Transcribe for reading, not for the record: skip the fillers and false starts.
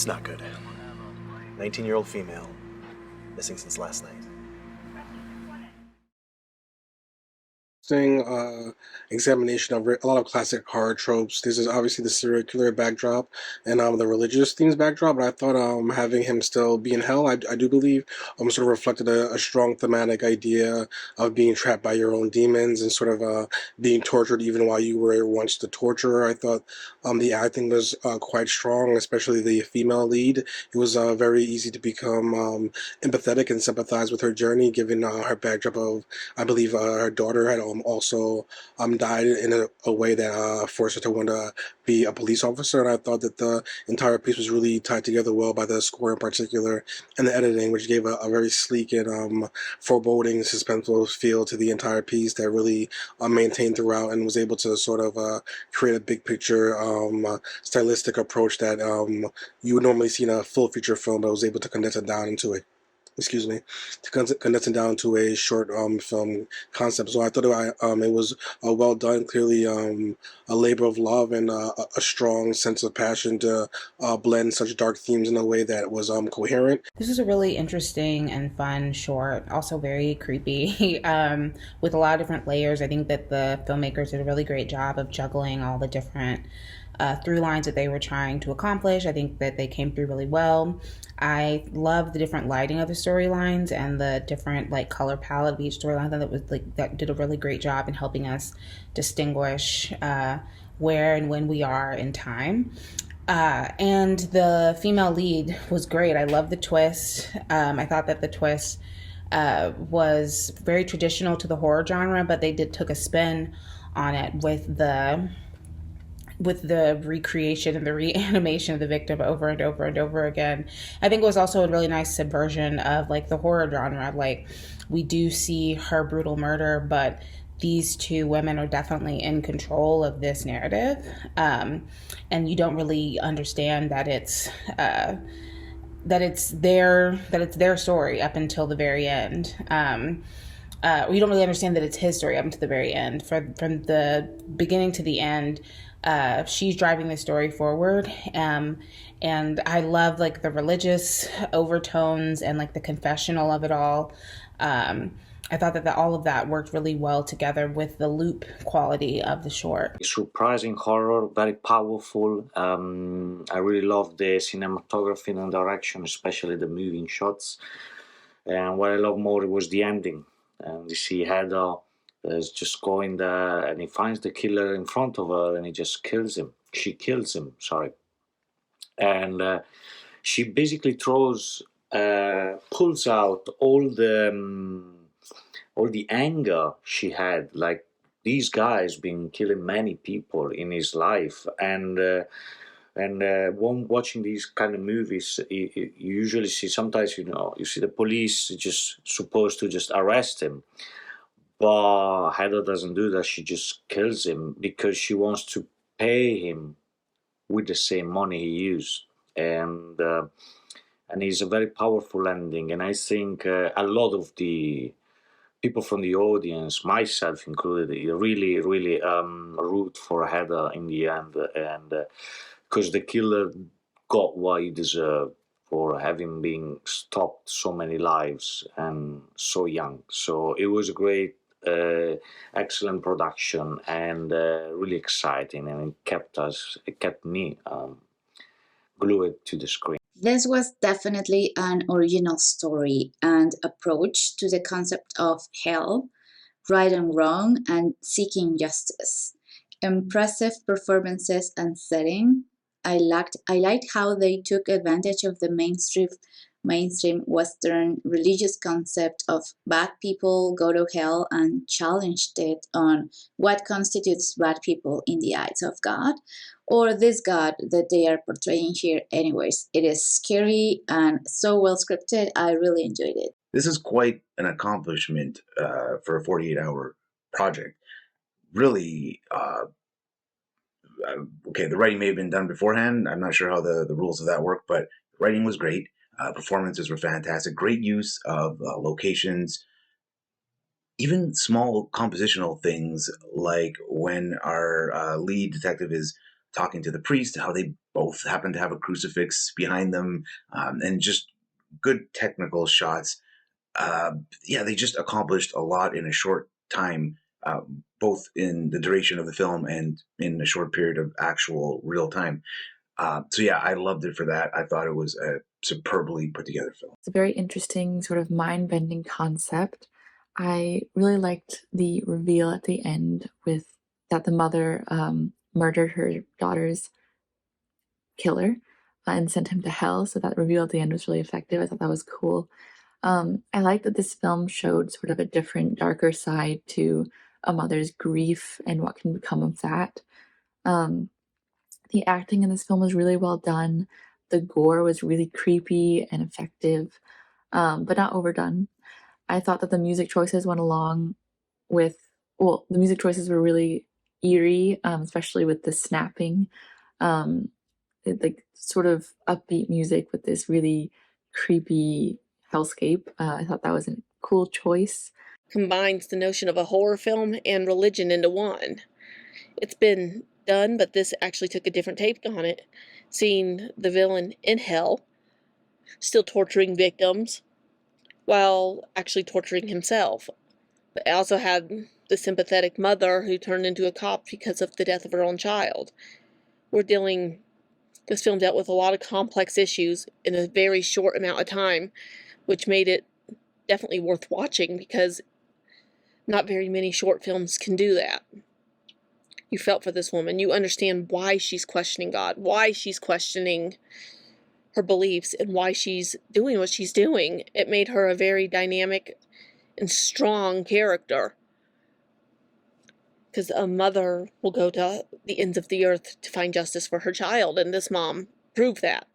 It's not good. 19-year-old female, missing since last night. Examination of a lot of classic horror tropes. This is obviously the serial killer backdrop and the religious themes backdrop, but I thought having him still be in hell, I do believe, sort of reflected a strong thematic idea of being trapped by your own demons and sort of being tortured even while you were once the torturer. I thought the acting was quite strong, especially the female lead. It was very easy to become empathetic and sympathize with her journey, given her backdrop of, I believe, her daughter had also died in a way that forced her to want to be a police officer. And I thought that the entire piece was really tied together well by the score in particular and the editing, which gave a very sleek and foreboding, suspenseful feel to the entire piece that really maintained throughout and was able to sort of create a big picture stylistic approach that you would normally see in a full feature film, but was able to condense it down into it. Excuse me, to condense it down to a short film concept. So I thought it was well done. Clearly, a labor of love and a strong sense of passion to blend such dark themes in a way that was coherent. This is a really interesting and fun short, also very creepy, with a lot of different layers. I think that the filmmakers did a really great job of juggling all the different through lines that they were trying to accomplish. I think that they came through really well. I love the different lighting of the storylines and the different like color palette of each storyline. I thought that did a really great job in helping us distinguish where and when we are in time. And the female lead was great. I love the twist. I thought that the twist was very traditional to the horror genre, but they took a spin on it with the recreation and the reanimation of the victim over and over and over again. I think it was also a really nice subversion of like the horror genre. Like we do see her brutal murder, but these two women are definitely in control of this narrative. And you don't really understand that it's their story up until the very end. You don't really understand that it's his story up until the very end. From the beginning to the end, she's driving the story forward. And I love like the religious overtones and like the confessional of it all. I thought that all of that worked really well together with the loop quality of the short. Surprising horror, very powerful. I really love the cinematography and direction, especially the moving shots. And what I love more was the ending. And you see Heather is just going there and he finds the killer in front of her and he just kills him. She kills him, sorry. And she basically pulls out all the anger she had, like these guys been killing many people in his life. And when watching these kind of movies, you usually see sometimes, you see the police just supposed to just arrest him. But Heather doesn't do that. She just kills him because she wants to pay him with the same money he used. And it's a very powerful ending. And I think a lot of the people from the audience, myself included, really, really root for Heather in the end. And because the killer got what he deserved for having been stopped so many lives and so young. So it was a great, excellent production and really exciting, and it kept me glued to the screen. This was definitely an original story and approach to the concept of hell, right and wrong, and seeking justice. Impressive performances and setting. I liked how they took advantage of the mainstream Western religious concept of bad people go to hell and challenged it on what constitutes bad people in the eyes of God, or this God that they are portraying here. Anyways, it is scary and so well scripted. I really enjoyed it. This is quite an accomplishment for a 48-hour project. Really, okay, the writing may have been done beforehand. I'm not sure how the rules of that work, but writing was great. Performances were fantastic. Great use of locations. Even small compositional things like when our lead detective is talking to the priest, how they both happen to have a crucifix behind them, and just good technical shots. Yeah, they just accomplished a lot in a short time, both in the duration of the film and in a short period of actual real time. So yeah, I loved it for that. I thought it was a superbly put together film. It's a very interesting, sort of mind-bending concept. I really liked the reveal at the end with that the mother murdered her daughter's killer and sent him to hell. So that reveal at the end was really effective. I thought that was cool. I like that this film showed sort of a different, darker side to a mother's grief and what can become of that. The acting in this film was really well done. The gore was really creepy and effective, but not overdone. I thought that the music choices went along with, well, the music choices were really eerie, especially with the snapping, like sort of upbeat music with this really creepy hellscape. I thought that was a cool choice. Combines the notion of a horror film and religion into one. It's been done, but this actually took a different take on it. Seeing the villain in hell, still torturing victims, while actually torturing himself. But I also had the sympathetic mother who turned into a cop because of the death of her own child. This film dealt with a lot of complex issues in a very short amount of time, which made it definitely worth watching because not very many short films can do that. You felt for this woman. You understand why she's questioning God, why she's questioning her beliefs, and why she's doing what she's doing. It made her a very dynamic and strong character. Because a mother will go to the ends of the earth to find justice for her child, and this mom proved that.